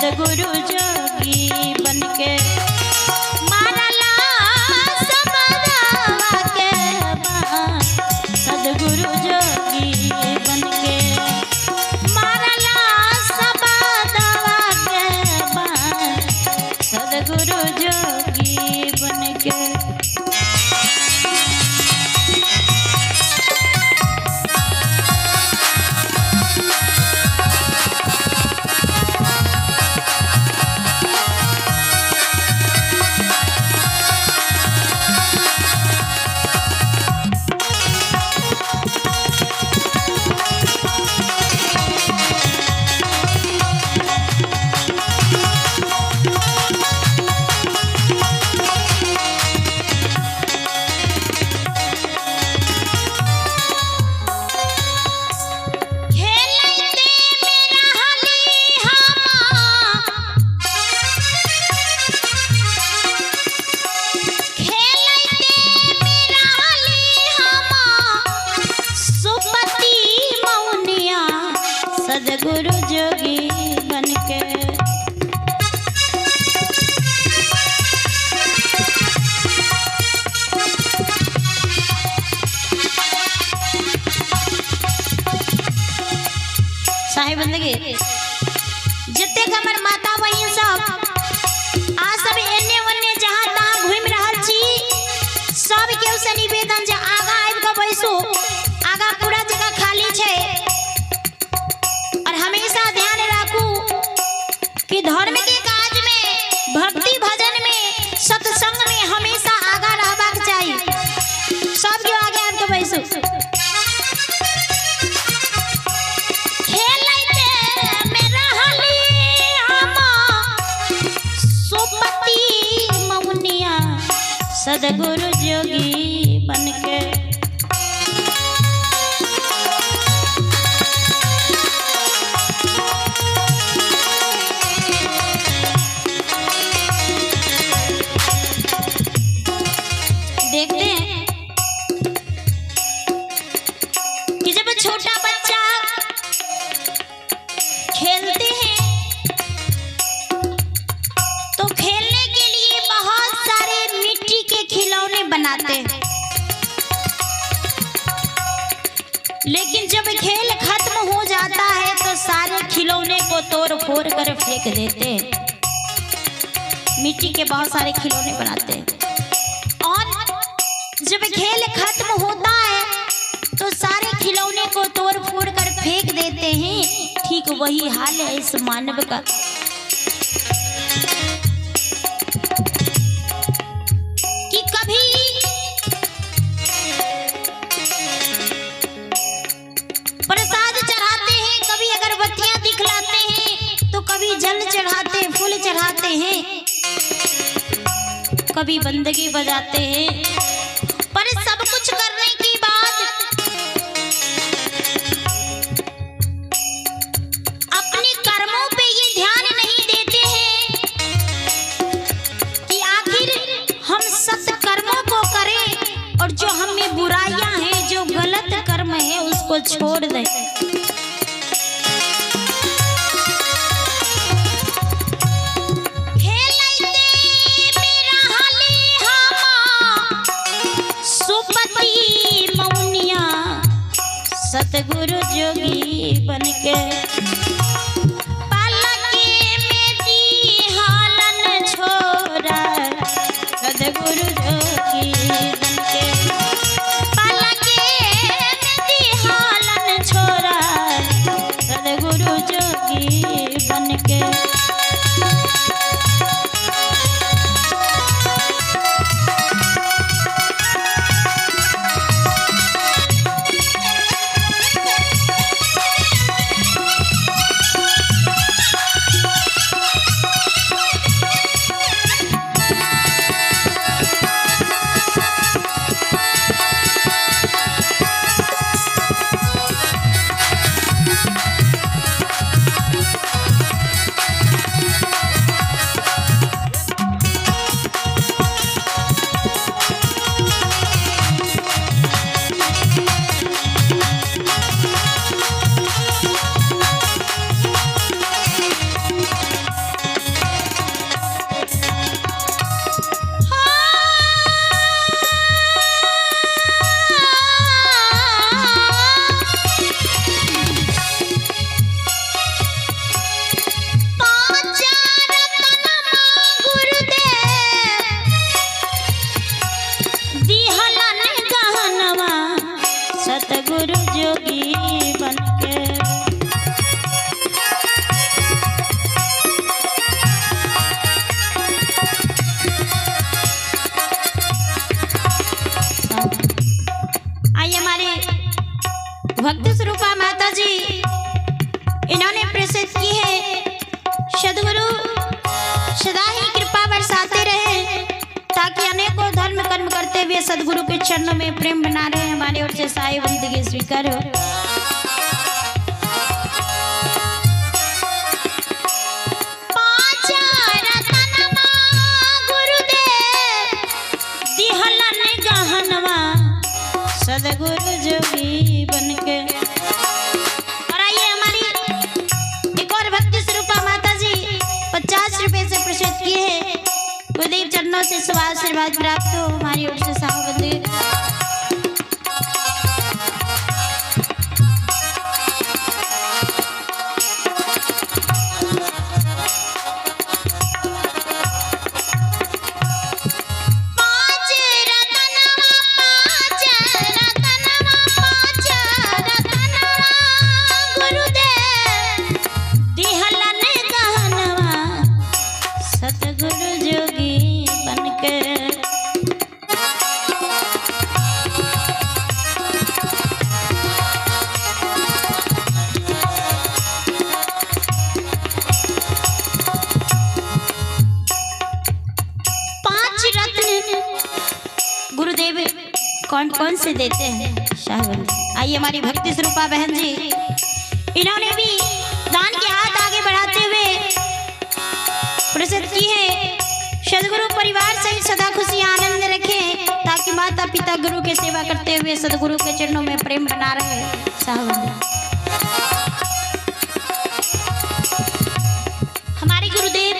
सदगुरु जोगी बनके मारला सबदावा के बाण। सदगुरु जोगी बनके मारला सबदावा के बाण। सदगुरु जोगी बनके सदगुरु जोगी बनके साहिब बंदगी जितने हमर माता बहिन सब आ सब एने ओने जहां तहां घूम रहल छी। सब के से निवेदन जे आगा आबि के बैसू, आगा पूरा जगह खाली छै। कि धर्म के काज में, भक्ति भजन में, सत्संग में हमेशा आगा रहबाक चाहिए। सब के आगे आके बैसू। खेलैते में रहली हम सुपति मौनिया। सदगुरु जोगी बनके देखते हैं कि जब छोटा बच्चा खेलते हैं तो खेलने के लिए बहुत सारे मिट्टी के खिलौने बनाते हैं। लेकिन जब खेल खत्म हो जाता है तो सारे खिलौने को तोड़ फोड़ कर फेंक देते हैं। मिट्टी के बहुत सारे खिलौने बनाते हैं। जब खेल खत्म होता है तो सारे खिलौने को तोड़ फोड़ कर फेंक देते हैं। ठीक वही हाल है इस मानव का। कि कभी प्रसाद चढ़ाते हैं, कभी अगरबत्तियां दिखलाते हैं, तो कभी जल चढ़ाते, फूल चढ़ाते हैं, कभी बंदगी बजाते हैं। पर सब कुछ करने के बाद अपने कर्मों पे ये ध्यान नहीं देते हैं कि आखिर हम सत्य कर्मों को करें और जो हमें बुराइयां हैं, जो गलत कर्म है, उसको छोड़ दें। सतगुरु जोगी बनके पालके में दिहालन छोरा। सतगुरु जोगी बनके पालके में दिहालन छोरा। सतगुरु जोगी बनके सदगुरु सदा ही कृपा बरसाते रहे ताकि अनेकों धर्म कर्म करते हुए सदगुरु के चरणों में प्रेम बना रहे। हमारी ओर से साई बंदगी स्वीकार हो। सदगुरु जोगी बनके। और आइए हमारी एक और भक्ति स्वरूपा माता जी 50 रुपए से प्रसाद किए हैं। गुरुदेव चरणों से आशीर्वाद प्राप्त हो। हमारी ओर से साहबंदी। गुरुदेव कौन कौन से देते हैं शाहबंदी। आइए हमारी भक्ति स्वरूपा बहन जी, इन्होंने भी दान के हाथ आगे बढ़ाते हुए प्रसिद्ध की है। सदगुरु परिवार सहित सदा खुशी आनंद रखें ताकि माता पिता गुरु के सेवा करते हुए सदगुरु के चरणों में प्रेम बना रहे। शाहबंदी हमारे गुरुदेव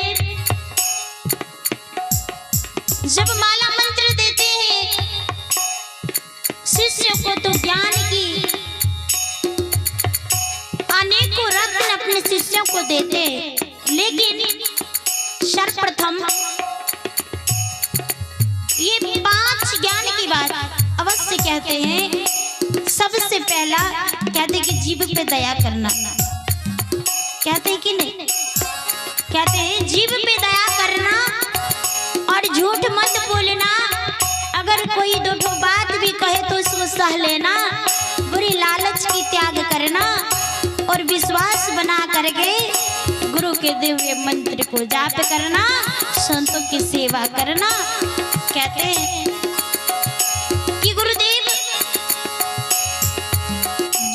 जब माला मंत्र देते हैं शिष्य को तो ज्ञान की अनेकों रत्न अपने शिष्यों को देते हैं, लेकिन सर्वप्रथम ये 5 ज्ञान की बात अवश्य कहते हैं। सबसे पहला कहते हैं कि जीव पे दया करना। कहते हैं कि नहीं? कहते हैं जीव पे दया करना और झूठ मत बोलना। अगर कोई 2 बात भी कहे तो उसको सह लेना। बुरी लालच की त्याग करना और विश्वास बना करके गुरु के दिव्य मंत्र को जाप करना, संतों की सेवा करना। कहते हैं कि गुरुदेव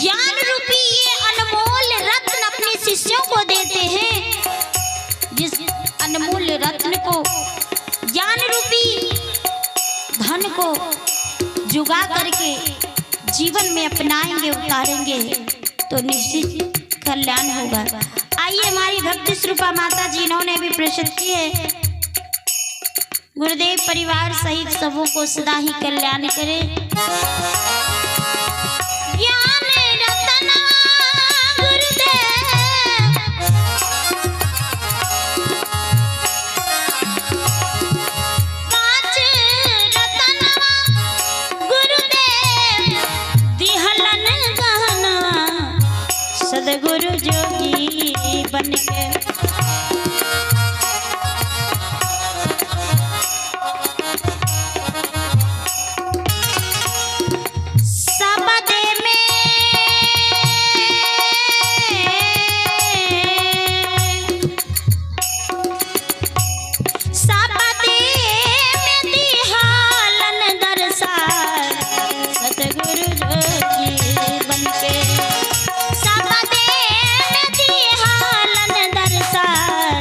ज्ञान रूपी ये अनमोल रत्न अपने शिष्यों को देते हैं। जिस अनमोल रत्न को ज्ञान रूपी धन को जुगा करके जीवन में अपनाएंगे, उतारेंगे तो निश्चित कल्याण होगा। आइए हमारी भक्ति स्वरूपा माता जी इन्होंने भी प्रसाद किए। गुरुदेव परिवार सहित सबों को सदा ही कल्याण करे। ज्ञान रत्न गुरुदेव सदगुरु जोगी बनके। सबदे में दिहालन दरसार सदगुरु जोगी बनके। सबदे में दिहालन दरसार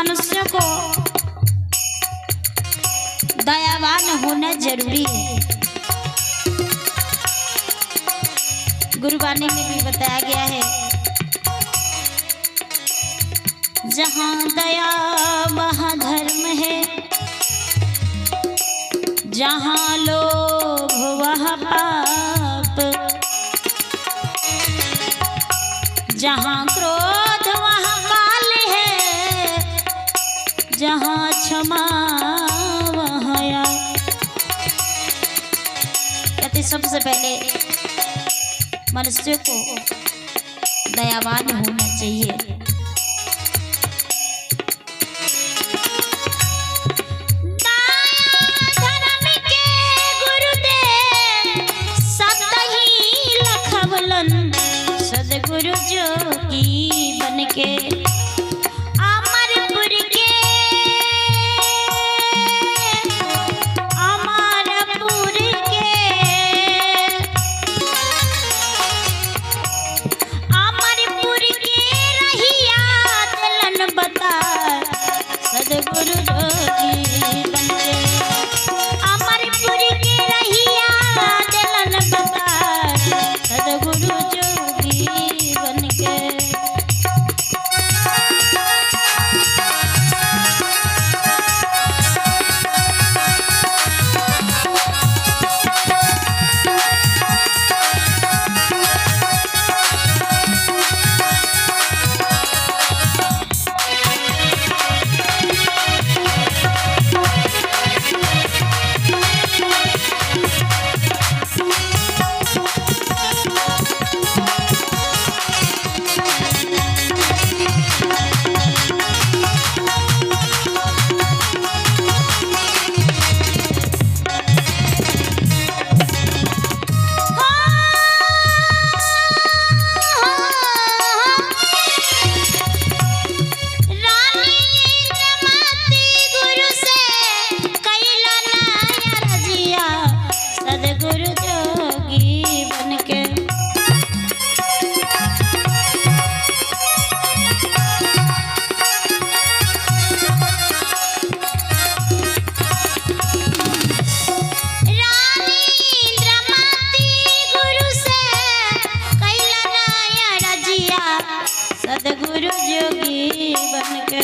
मनुष्य को दयावान होना जरूरी है। गुरबानी में भी बताया गया है, जहाँ दया वहाँ धर्म है, जहाँ लोभ वहाँ पाप, जहाँ क्रोध वहाँ काल है, जहाँ क्षमा वहाँ या। कहते सबसे पहले मनुष्य को दयावान होना चाहिए। सदगुरु जोगी बनके अमरपुर के रहिया दिलन बता। सदगुरु जोगी बनके अमरपुर के रहिया दिलन बता। सदगुरु जोगी बनके सदगुरु जोगी बनके